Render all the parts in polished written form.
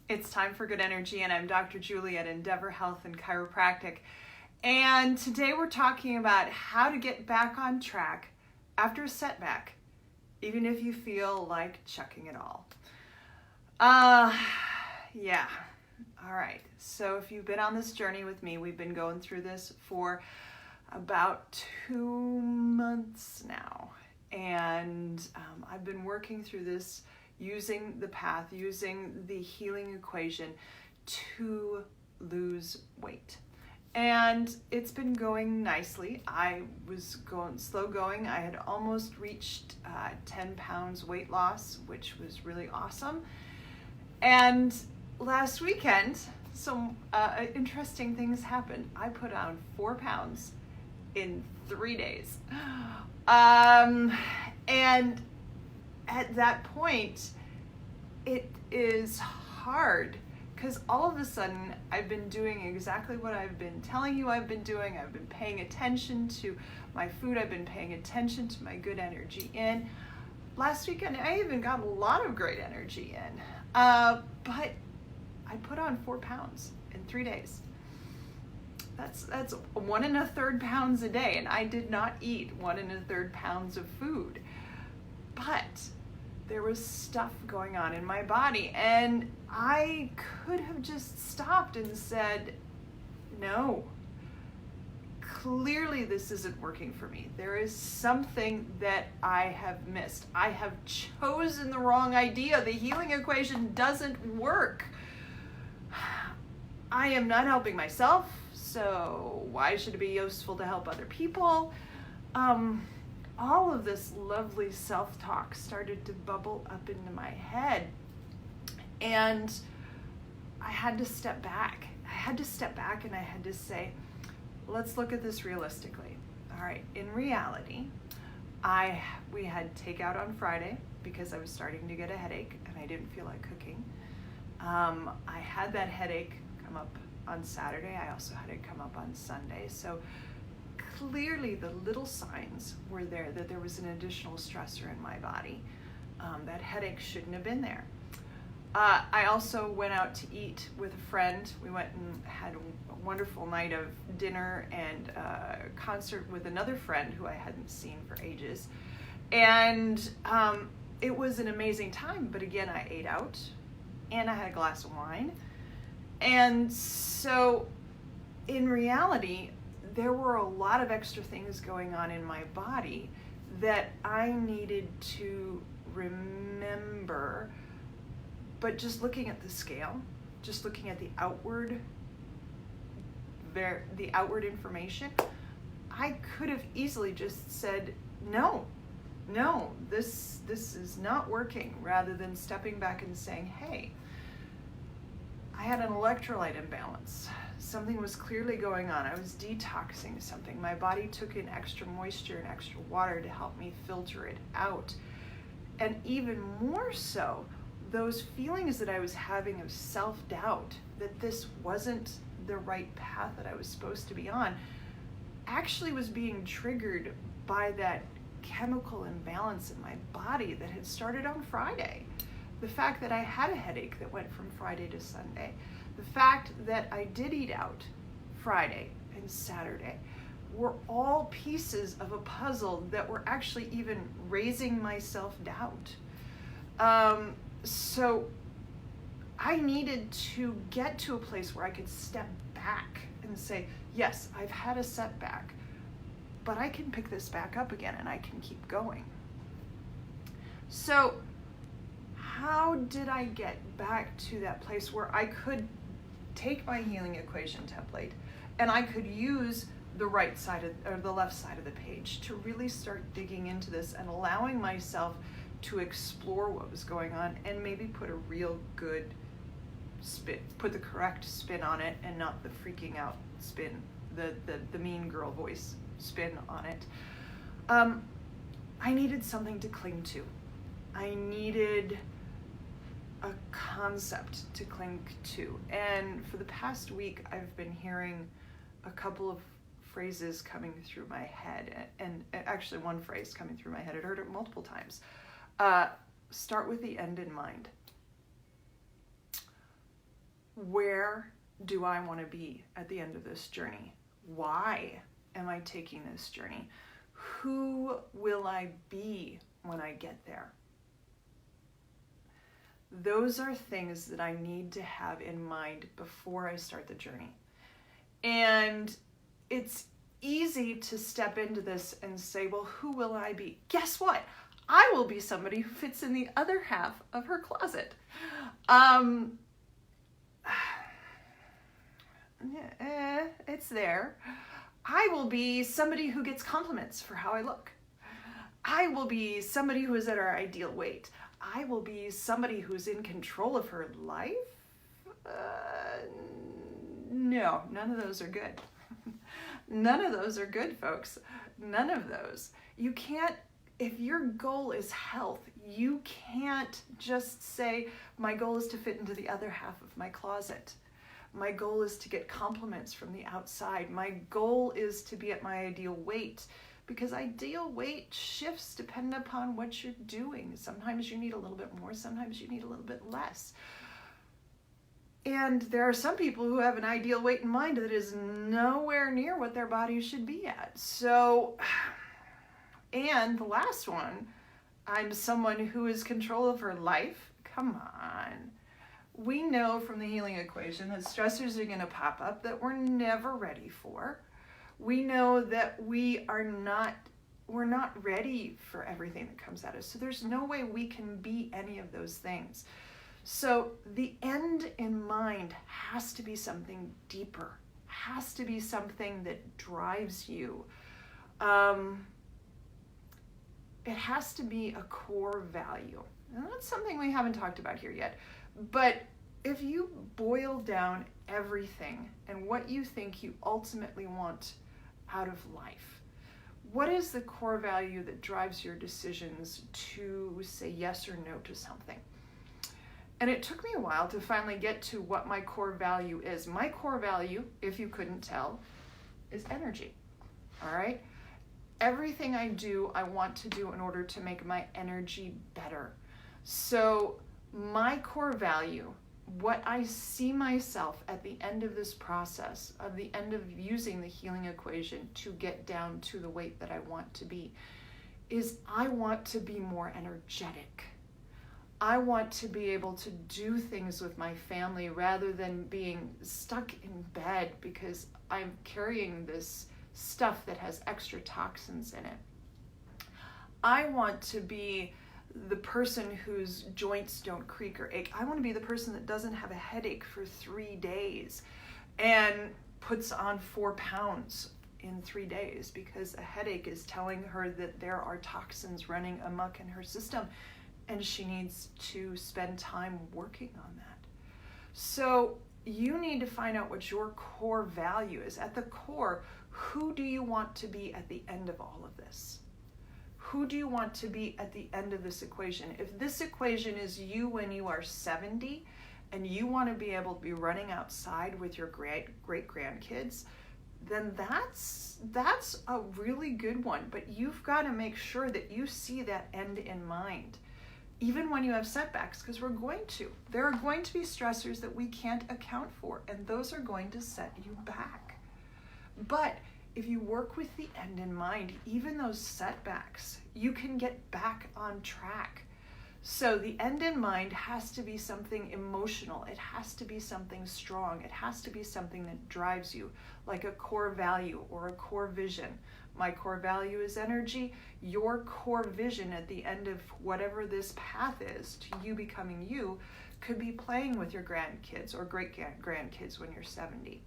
It's time for good energy, and I'm Dr. Julie at Endeavor Health and Chiropractic. And today we're talking about how to get back on track after a setback, even if you feel like chucking it all. Yeah. All right. So if you've been on this journey with me, we've been going through this for about 2 months now. And I've been working through this using the path, using the healing equation to lose weight. And it's been going nicely. I was slow going. I had almost reached 10 pounds weight loss, which was really awesome. And last weekend, some interesting things happened. I put on 4 pounds in 3 days. And at that point, it is hard because all of a sudden I've been doing exactly what I've been telling you I've been doing. I've been paying attention to my food. I've been paying attention to my good energy in. Last weekend, I even got a lot of great energy in. But I put on 4 pounds in 3 days. That's 1 1/3 pounds a day, and I did not eat 1 1/3 pounds of food. But there was stuff going on in my body, and I could have just stopped and said, no, clearly this isn't working for me. There is something that I have missed. I have chosen the wrong idea. The healing equation doesn't work. I am not helping myself, so why should it be useful to help other people? All of this lovely self-talk started to bubble up into my head, and I had to step back. I had and I had to say, let's look at this realistically. All right, in reality, we had takeout on Friday because I was starting to get a headache and I didn't feel like cooking. I had that headache come up on Saturday. I also had it come up on Sunday. So clearly the little signs were there that there was an additional stressor in my body. That headache shouldn't have been there. I also went out to eat with a friend. We went and had a wonderful night of dinner and a concert with another friend who I hadn't seen for ages. And it was an amazing time, but again, I ate out and I had a glass of wine. And so in reality, there were a lot of extra things going on in my body that I needed to remember. But just looking at the scale, just looking at the outward information, I could have easily just said, no, this is not working, rather than stepping back and saying, hey, I had an electrolyte imbalance. Something was clearly going on. I was detoxing something. My body took in extra moisture and extra water to help me filter it out. And even more so, those feelings that I was having of self-doubt, that this wasn't the right path that I was supposed to be on, actually was being triggered by that chemical imbalance in my body that had started on Friday. The fact that I had a headache that went from Friday to Sunday, the fact that I did eat out Friday and Saturday, were all pieces of a puzzle that were actually even raising my self-doubt. So I needed to get to a place where I could step back and say, yes, I've had a setback, but I can pick this back up again and I can keep going. So how did I get back to that place where I could take my healing equation template and I could use the right side or the left side of the page to really start digging into this and allowing myself to explore what was going on and maybe put a real good spin, put the correct spin on it and not the freaking out spin, the mean girl voice spin on it. I needed something to cling to. I needed a concept to cling to. And for the past week, I've been hearing a couple of phrases coming through my head, and actually one phrase coming through my head. I'd heard it multiple times. Start with the end in mind. Where do I want to be at the end of this journey? Why am I taking this journey? Who will I be when I get there? Those are things that I need to have in mind before I start the journey. And it's easy to step into this and say, well, who will I be? Guess what? I will be somebody who fits in the other half of her closet. It's there. I will be somebody who gets compliments for how I look. I will be somebody who is at our ideal weight. I will be somebody who's in control of her life. No, none of those are good. None of those are good, folks. None of those. You can't, if your goal is health, you can't just say, my goal is to fit into the other half of my closet. My goal is to get compliments from the outside. My goal is to be at my ideal weight, because ideal weight shifts depending upon what you're doing. Sometimes you need a little bit more, sometimes you need a little bit less. And there are some people who have an ideal weight in mind that is nowhere near what their body should be at. So, and the last one, I'm someone who is control of her life. Come on. We know from the healing equation that stressors are going to pop up that we're never ready for. We know that we're not ready for everything that comes at us. So there's no way we can be any of those things. So the end in mind has to be something deeper, has to be something that drives you. It has to be a core value. And that's something we haven't talked about here yet. But if you boil down everything and what you think you ultimately want out of life, what is the core value that drives your decisions to say yes or no to something? And it took me a while to finally get to what my core value is. My core value, if you couldn't tell, is energy. All right? Everything I do, I want to do in order to make my energy better. So my core value, what I see myself at the end of this process, of the end of using the healing equation to get down to the weight that I want to be, is I want to be more energetic. I want to be able to do things with my family rather than being stuck in bed because I'm carrying this stuff that has extra toxins in it. I want to be the person whose joints don't creak or ache. I want to be the person that doesn't have a headache for 3 days and puts on 4 pounds in 3 days because a headache is telling her that there are toxins running amok in her system and she needs to spend time working on that. So you need to find out what your core value is. At the core, who do you want to be at the end of all of this? Who do you want to be at the end of this equation? If this equation is you when you are 70 and you want to be able to be running outside with your great grandkids, then that's a really good one. But you've got to make sure that you see that end in mind. Even when you have setbacks, because there are going to be stressors that we can't account for, and those are going to set you back. But if you work with the end in mind, even those setbacks, you can get back on track. So the end in mind has to be something emotional. It has to be something strong. It has to be something that drives you, like a core value or a core vision. My core value is energy. Your core vision at the end of whatever this path is to you becoming you could be playing with your grandkids or great-grandkids when you're 70.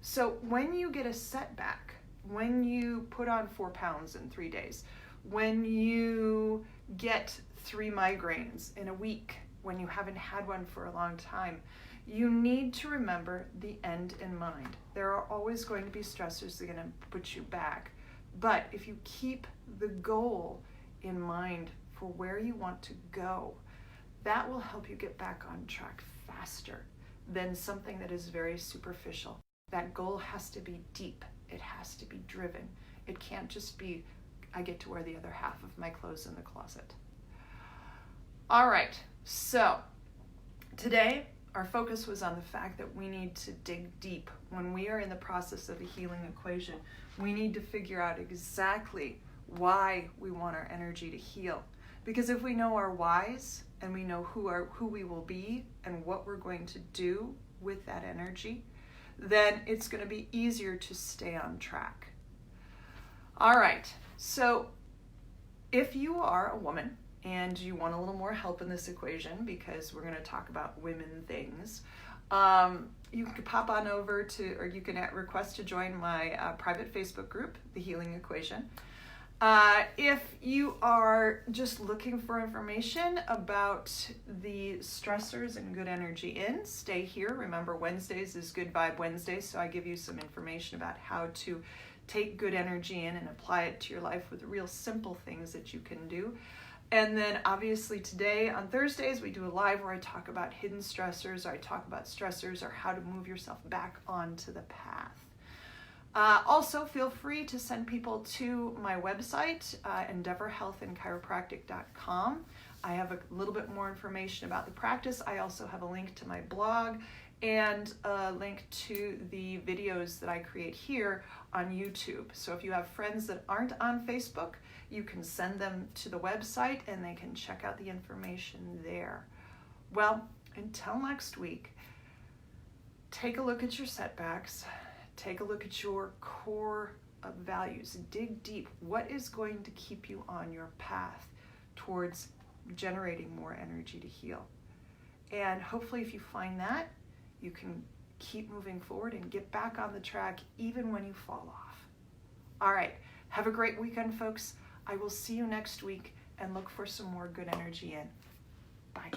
So when you get a setback, when you put on 4 pounds in 3 days, when you get 3 migraines in a week, when you haven't had one for a long time, you need to remember the end in mind. There are always going to be stressors that are going to put you back. But if you keep the goal in mind for where you want to go, that will help you get back on track faster than something that is very superficial. That goal has to be deep. It has to be driven. It can't just be, I get to wear the other half of my clothes in the closet. All right, so today our focus was on the fact that we need to dig deep. When we are in the process of a healing equation, we need to figure out exactly why we want our energy to heal. Because if we know our whys and we know who we will be and what we're going to do with that energy, then it's going to be easier to stay on track. All right, so if you are a woman and you want a little more help in this equation, because we're going to talk about women things, you can pop on over to, or you can request to join my private Facebook group, The Healing Equation. If you are just looking for information about the stressors and good energy in, stay here. Remember, Wednesdays is Good Vibe Wednesday, so I give you some information about how to take good energy in and apply it to your life with real simple things that you can do. And then obviously today on Thursdays, we do a live where I talk about hidden stressors, or I talk about stressors, or how to move yourself back onto the path. Also, feel free to send people to my website, endeavorhealthandchiropractic.com. I have a little bit more information about the practice. I also have a link to my blog and a link to the videos that I create here on YouTube. So if you have friends that aren't on Facebook, you can send them to the website and they can check out the information there. Well, until next week, take a look at your setbacks. Take a look at your core values. Dig deep. What is going to keep you on your path towards generating more energy to heal? And hopefully if you find that, you can keep moving forward and get back on the track even when you fall off. All right. Have a great weekend, folks. I will see you next week, and look for some more good energy in. Bye.